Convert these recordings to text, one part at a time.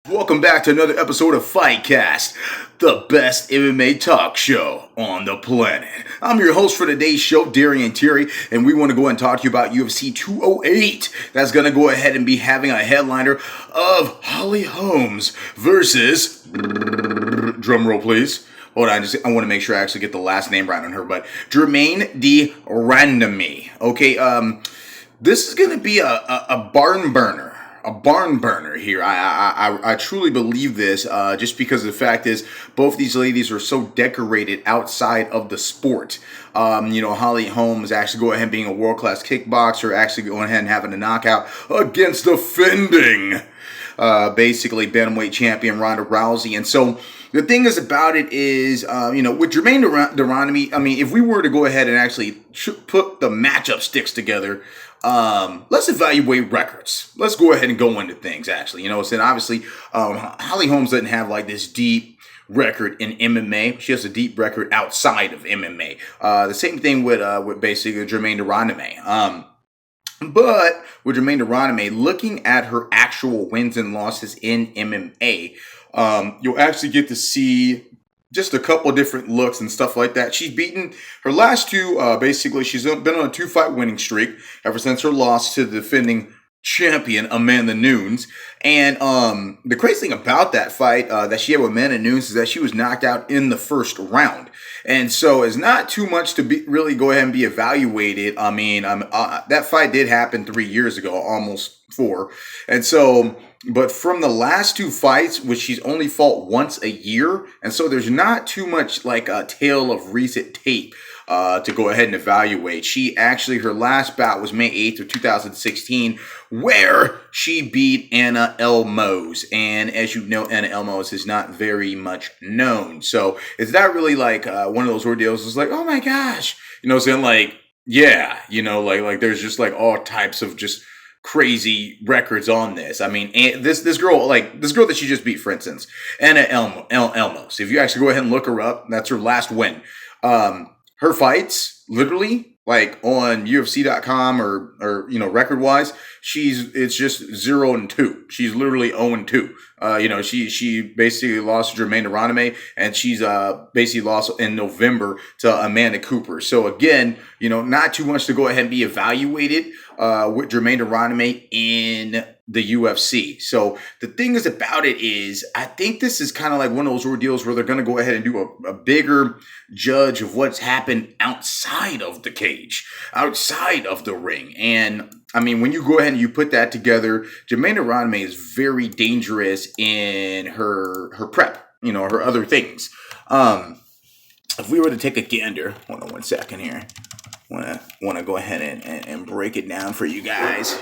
Welcome back to another episode of FightCast, the best MMA talk show on the planet. I'm your host for today's show, Darion, and we want to go and talk to you about UFC 208. That's going to go ahead and be having a headliner of Holm versus, drumroll please. Hold on, I want to make sure I actually get the last name right on her, but Germaine de Randamie. Okay, this is going to be a barn burner. A barn burner here. I truly believe this, just because the fact is both these ladies are so decorated outside of the sport. Holly Holm is actually going ahead and being a world-class kickboxer, actually going ahead and having a knockout against defending, basically bantamweight champion Ronda Rousey. And so the thing is about it is, with Germaine de Randamie, I mean, if we were to go ahead and actually put the matchup sticks together, let's evaluate records. Let's go ahead and go into things, actually. So obviously, Holly Holmes doesn't have like this deep record in MMA. She has a deep record outside of MMA. The same thing with basically Germaine de Randamie. But with Germaine de Randamie, looking at her actual wins and losses in MMA, you'll actually get to see just a couple different looks and stuff like that. She's beaten her last two, basically, she's been on a 2-fight winning streak ever since her loss to the defending champion, Amanda Nunes. And the crazy thing about that fight that she had with Amanda Nunes is that she was knocked out in the first round. And so it's not too much to really go ahead and be evaluated. I mean, that fight did happen 3 years ago, almost 4. And so, but from the last two fights, which she's only fought once a year, and so there's not too much like a tale of recent tape to go ahead and evaluate. She actually, her last bout was May 8th of 2016, where she beat Anna Elmos. And as you know, Anna Elmos is not very much known. So it's not really like one of those ordeals. It's like, oh my gosh, saying like, yeah, like there's just like all types of just crazy records on this. I mean, this girl that she just beat, for instance, Anna Elmos. If you actually go ahead and look her up, that's her last win. Her fights, literally, like on UFC.com or record wise, it's just 0-2. She's literally 0-2. She basically lost to Germaine de Randamie, and she's basically lost in November to Amanda Cooper. So again, not too much to go ahead and be evaluated with Germaine de Randamie in the UFC. So the thing is about it is, I think this is kind of like one of those ordeals where they're going to go ahead and do a bigger judge of what's happened outside of the cage, outside of the ring. And I mean, when you go ahead and you put that together, Germaine de Randamie is very dangerous in her prep, her other things. If we were to take a gander, hold on one second here. Want to go ahead and break it down for you guys,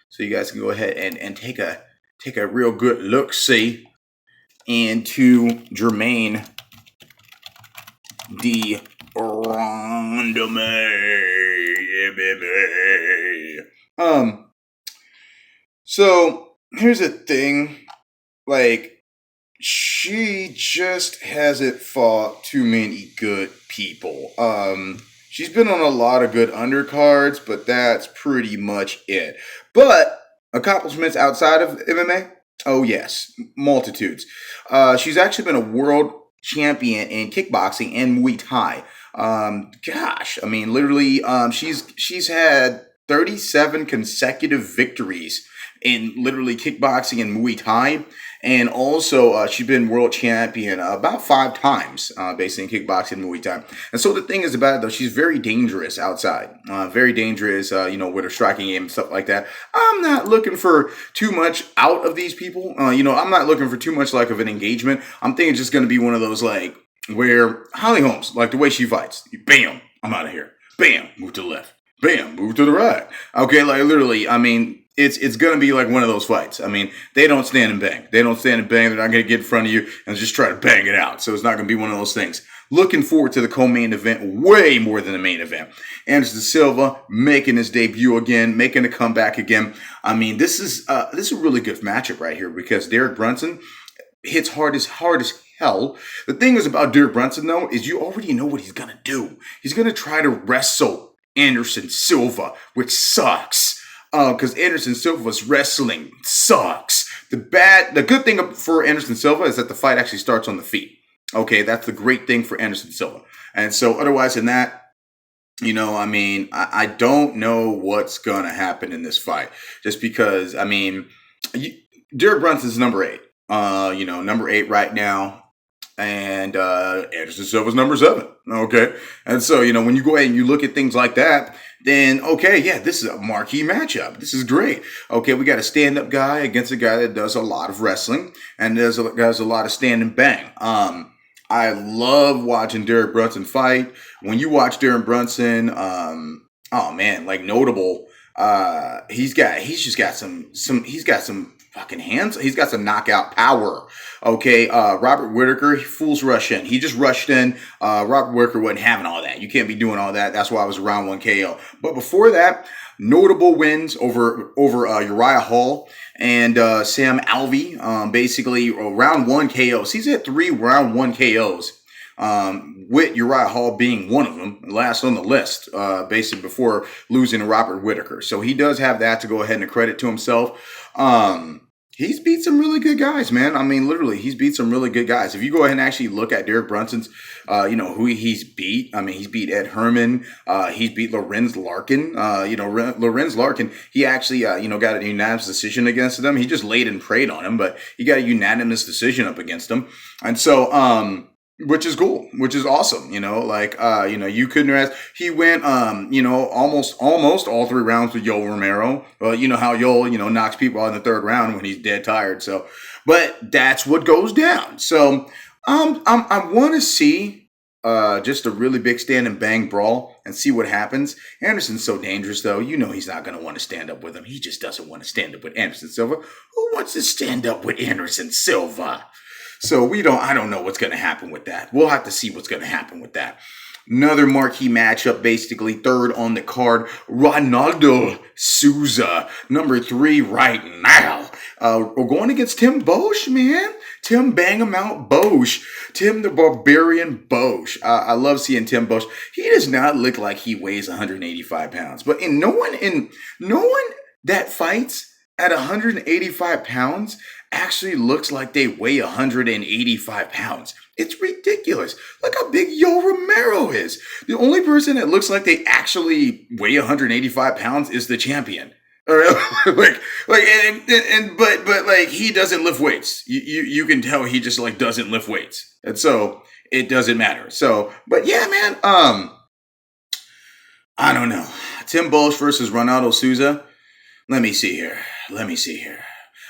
so you guys can go ahead and take a real good look-see into Germaine de Randamie. So here's the thing, like, she just hasn't fought too many good people. She's been on a lot of good undercards, but that's pretty much it. But accomplishments outside of MMA? Oh, yes. Multitudes. She's actually been a world champion in kickboxing and Muay Thai. I mean, literally, she's had 37 consecutive victories in literally kickboxing and Muay Thai. And also, she's been world champion about 5 times, basically in kickboxing and Muay Thai. And so the thing is about it, though, she's very dangerous outside. Very dangerous, with her striking game and stuff like that. I'm not looking for too much out of these people. I'm not looking for too much like of an engagement. I'm thinking it's just going to be one of those like where Holly Holmes, like the way she fights, bam, I'm out of here. Bam, move to the left. Bam, move to the right. Okay, like literally, I mean, it's going to be like one of those fights. I mean, they don't stand and bang. They're not going to get in front of you and just try to bang it out. So it's not going to be one of those things. Looking forward to the co-main event way more than the main event. Anderson Silva making his debut again, making a comeback again. I mean, this is a really good matchup right here because Derek Brunson hits hard as hell. The thing is about Derek Brunson, though, is you already know what he's going to do. He's going to try to wrestle Anderson Silva, which sucks. Because Anderson Silva's wrestling sucks. The good thing for Anderson Silva is that the fight actually starts on the feet. Okay, that's the great thing for Anderson Silva. And so otherwise than that, I don't know what's going to happen in this fight. Just because, Derek Brunson's number 8. Number 8 right now. And Anderson Silva's number 7. Okay. And so, when you go ahead and you look at things like that, then, okay, yeah, this is a marquee matchup. This is great. Okay, we got a stand-up guy against a guy that does a lot of wrestling and does a lot of stand and bang. I love watching Derek Brunson fight. When you watch Derek Brunson, notable, he's got some fucking hands. He's got some knockout power. Okay, Robert Whitaker, fools rush in. He just rushed in. Robert Whitaker wasn't having all that. You can't be doing all that. That's why I was round 1 KO. But before that, notable wins over Uriah Hall and Sam Alvey. Basically, round 1 KOs. He's had 3 round 1 KOs. With Uriah Hall being one of them, last on the list, basically before losing to Robert Whitaker. So he does have that to go ahead and credit to himself. He's beat some really good guys, man. Literally, he's beat some really good guys. If you go ahead and actually look at Derek Brunson's, who he's beat. He's beat Ed Herman. He's beat Lorenz Larkin. Lorenz Larkin, he actually, got a unanimous decision against him. He just laid and prayed on him, but he got a unanimous decision up against him. And so, which is cool, which is awesome, you couldn't ask. He went, almost all 3 rounds with Yoel Romero. Well, you know how Yoel, knocks people out in the 3rd round when he's dead tired. So, but that's what goes down. So, I want to see, just a really big stand and bang brawl and see what happens. Anderson's so dangerous, though. He's not going to want to stand up with him. He just doesn't want to stand up with Anderson Silva. Who wants to stand up with Anderson Silva? So I don't know what's going to happen with that. We'll have to see what's going to happen with that. Another marquee matchup, basically 3rd on the card, Ronaldo Souza, number 3 right now. We're going against Tim Bosch, man. Tim Bang 'em out Bosch. Tim the Barbarian Bosch. I love seeing Tim Bosch. He does not look like he weighs 185 pounds. But no one that fights at 185 pounds actually looks like they weigh 185 pounds. It's ridiculous. Look how big Yoel Romero is. The only person that looks like they actually weigh 185 pounds is the champion. But he doesn't lift weights. You can tell he just doesn't lift weights. And so it doesn't matter. So, but yeah, man, I don't know. Tim Bosch versus Ronaldo Souza. Let me see here.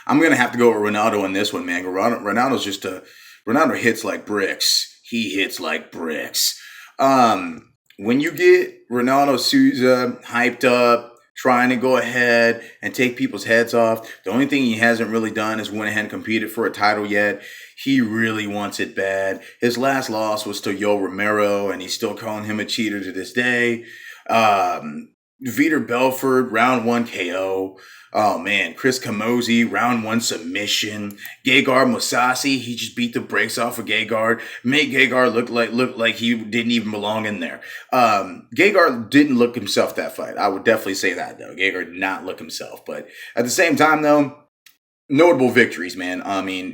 I'm going to have to go with Ronaldo in this one, man. Ronaldo hits like bricks. He hits like bricks. When you get Ronaldo Souza hyped up, trying to go ahead and take people's heads off, the only thing he hasn't really done is went ahead and competed for a title yet. He really wants it bad. His last loss was to Yoel Romero, and he's still calling him a cheater to this day. Vitor Belfort, round 1 KO. Oh, man. Chris Camozzi, round 1 submission. Gegard Mousasi, he just beat the brakes off of Gegard. Made Gegard look like he didn't even belong in there. Gegard didn't look himself that fight. I would definitely say that, though. Gegard did not look himself. But at the same time, though, notable victories, man.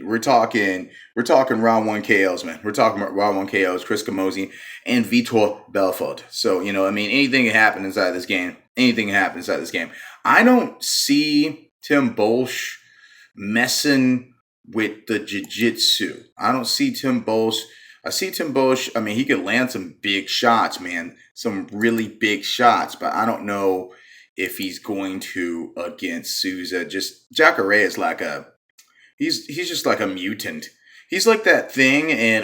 We're talking round 1 KOs, man. We're talking about round 1 KOs, Chris Camozzi and Vitor Belfort. So, anything can happen inside this game. I don't see Tim Bosch messing with the jiu-jitsu. I don't see Tim Bosch. I see Tim Bosch. He could land some big shots, man. Some really big shots, but I don't know if he's going to against Souza. Just Jacare is he's just like a mutant. He's like that thing in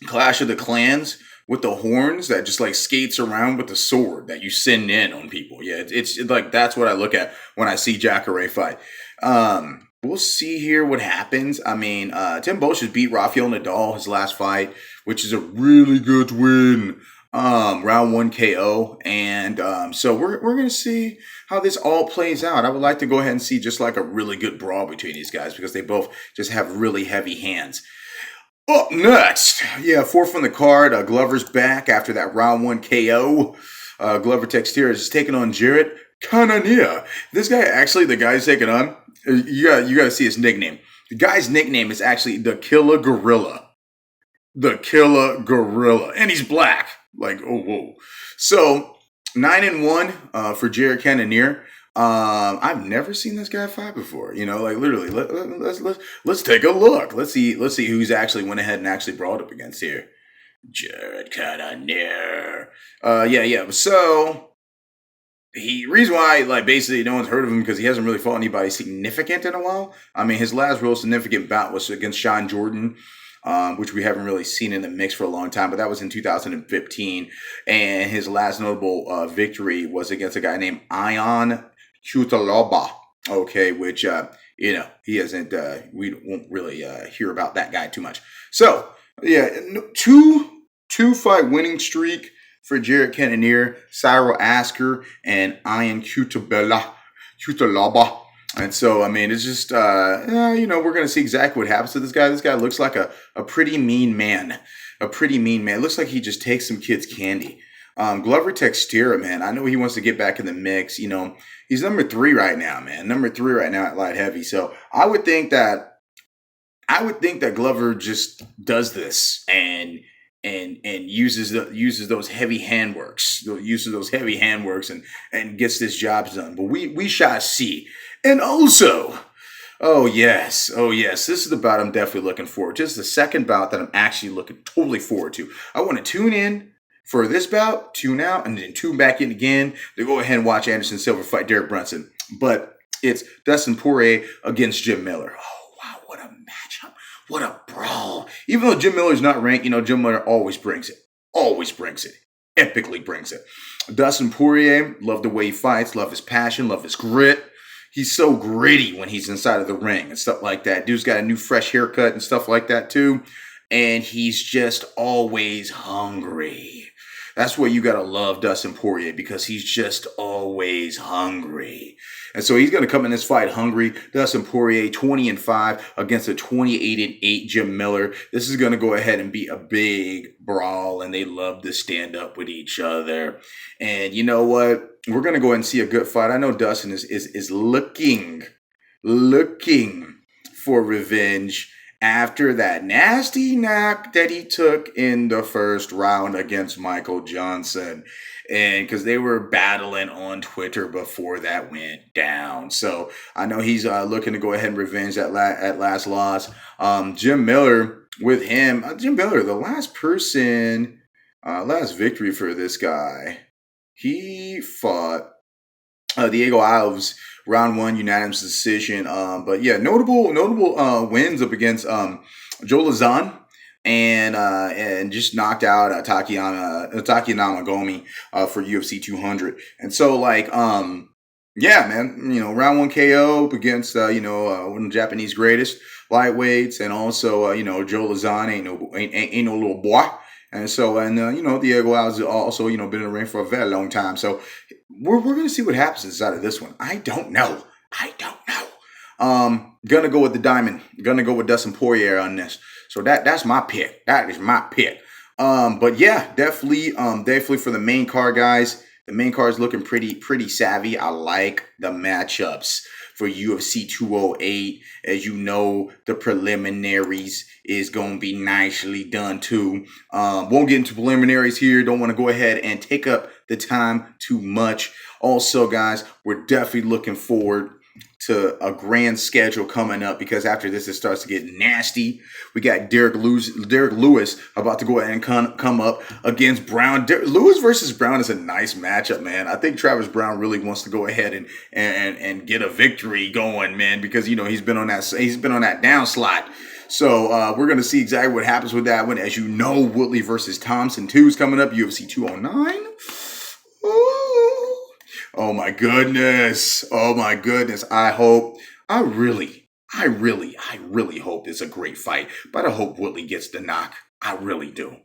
Clash of the Clans with the horns that just skates around with the sword that you send in on people. Yeah, it's that's what I look at when I see Jacare fight. We'll see here what happens. Tim Bosch has beat Rafael Nadal his last fight, which is a really good win. Round 1 KO. And so we're going to see how this all plays out. I would like to go ahead and see just a really good brawl between these guys because they both just have really heavy hands. Up next, 4th on the card, Glover's back after that round 1 KO. Glover Texeira is taking on Jarrett Cannonier. This guy actually, the guy's taking on. You got to see his nickname. The guy's nickname is actually the Killer Gorilla. The Killer Gorilla, and he's black. Like, oh whoa. So 9-1 for Jared Cannonier. I've never seen this guy fight before. You know, like literally. Let's take a look. Let's see who's actually went ahead and actually brought up against here. Jared Cannonier. Yeah. So reason why, like, basically no one's heard of him because he hasn't really fought anybody significant in a while. I mean, his last real significant bout was against Sean Jordan, which we haven't really seen in the mix for a long time, but that was in 2015. And his last notable victory was against a guy named Ion Cutelaba. Okay, which he hasn't. We won't really hear about that guy too much. So yeah, two fight winning streak for Jared Cannonier, Cyril Asker, and Ion Cutelaba. And so, I mean, it's just, we're going to see exactly what happens to this guy. This guy looks like a pretty mean man. It looks like he just takes some kids' candy. Glover Teixeira, man, I know he wants to get back in the mix. You know, he's number 3 right now, man. Number 3 right now at light heavy. So I would think that Glover just does this and uses those heavy handworks, and gets this job done. But we shall see. And also, oh yes, this is the bout I'm definitely looking forward to. This is the second bout that I'm actually looking totally forward to. I want to tune in for this bout, tune out, and then tune back in again to go ahead and watch Anderson Silva fight Derek Brunson. But it's Dustin Poirier against Jim Miller. Oh wow, what a matchup. What a brawl. Even though Jim Miller's not ranked, Jim Miller always brings it. Epically brings it. Dustin Poirier, love the way he fights, love his passion, love his grit. He's so gritty when he's inside of the ring and stuff like that. Dude's got a new fresh haircut and stuff like that too. And he's just always hungry. That's where you got to love Dustin Poirier, because he's just always hungry. And so he's going to come in this fight hungry. Dustin Poirier, 20-5 against a 28-8 Jim Miller. This is going to go ahead and be a big brawl, and they love to stand up with each other. And you know what? We're going to go ahead and see a good fight. I know Dustin is looking for revenge after that nasty knock that he took in the first round against Michael Johnson. And because they were battling on Twitter before that went down. So I know he's looking to go ahead and revenge that last loss. Jim Miller, with him, the last victory for this guy, he fought Diego Alves, round 1, unanimous decision. But yeah, notable wins up against Joe Lazan and just knocked out Takiana Gomi for UFC 200. And so yeah, man, round 1 KO up against one of the Japanese greatest lightweights, and also Joe Lazan ain't no little boy. And so, Diego Alves also, been in the ring for a very long time. So we're going to see what happens inside of this one. I don't know. Gonna go with the diamond. Gonna go with Dustin Poirier on this. So that's my pick. That is my pick. But yeah, definitely for the main card, guys. The main card is looking pretty savvy. I like the matchups for UFC 208. As you know, the preliminaries is going to be nicely done too. Won't get into preliminaries here. Don't want to go ahead and take up the time too much. Also, guys, we're definitely looking forward to a grand schedule coming up, because after this it starts to get nasty. We got Derek Lewis about to go ahead and come up against Brown. Lewis versus Brown is a nice matchup, man. I think Travis Brown really wants to go ahead and get a victory going, man, because he's been on that down slide. So we're gonna see exactly what happens with that one. As you know, Woodley versus Thompson 2 is coming up, UFC 209. Oh my goodness. I really hope it's a great fight, but I hope Woodley gets the knock. I really do.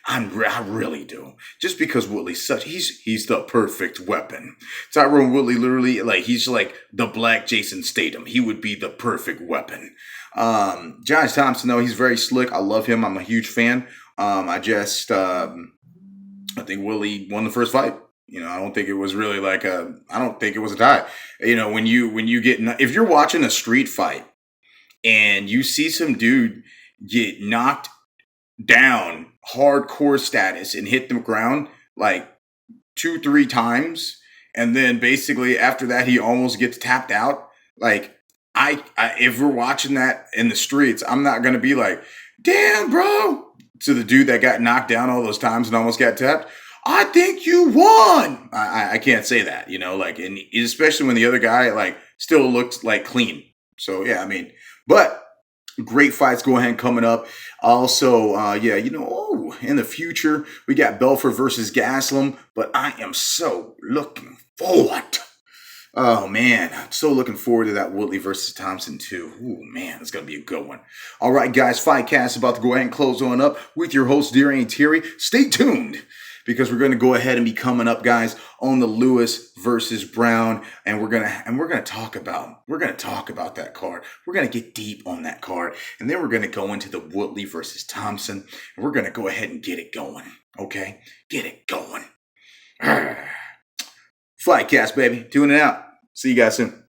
I really do. Just because Woodley's he's the perfect weapon. Tyrone Woodley literally, he's like the black Jason Statham. He would be the perfect weapon. Josh Thompson, though, he's very slick. I love him. I'm a huge fan. I think Woodley won the first fight. I don't think it was really I don't think it was a tie. When you get, if you're watching a street fight and you see some dude get knocked down hardcore status and hit the ground like 2-3 times, and then basically after that he almost gets tapped out. Like I if we're watching that in the streets, I'm not gonna be like, damn, bro, to the dude that got knocked down all those times and almost got tapped. I think you won. I can't say that, and especially when the other guy like still looks like clean. So yeah, but great fights go ahead coming up. Also, in the future, we got Belfort versus Gaslam, but I am so looking forward. Oh, man, I'm so looking forward to that Woodley versus Thompson, too. Oh, man, it's going to be a good one. All right, guys, FightCast about to go ahead and close on up with your host, Darion Terry. Stay tuned, because we're going to go ahead and be coming up, guys, on the Lewis versus Brown, and we're gonna talk about that card. We're gonna get deep on that card, and then we're gonna go into the Woodley versus Thompson, and we're gonna go ahead and get it going. Okay, get it going. FightCast, baby, tuning out. See you guys soon.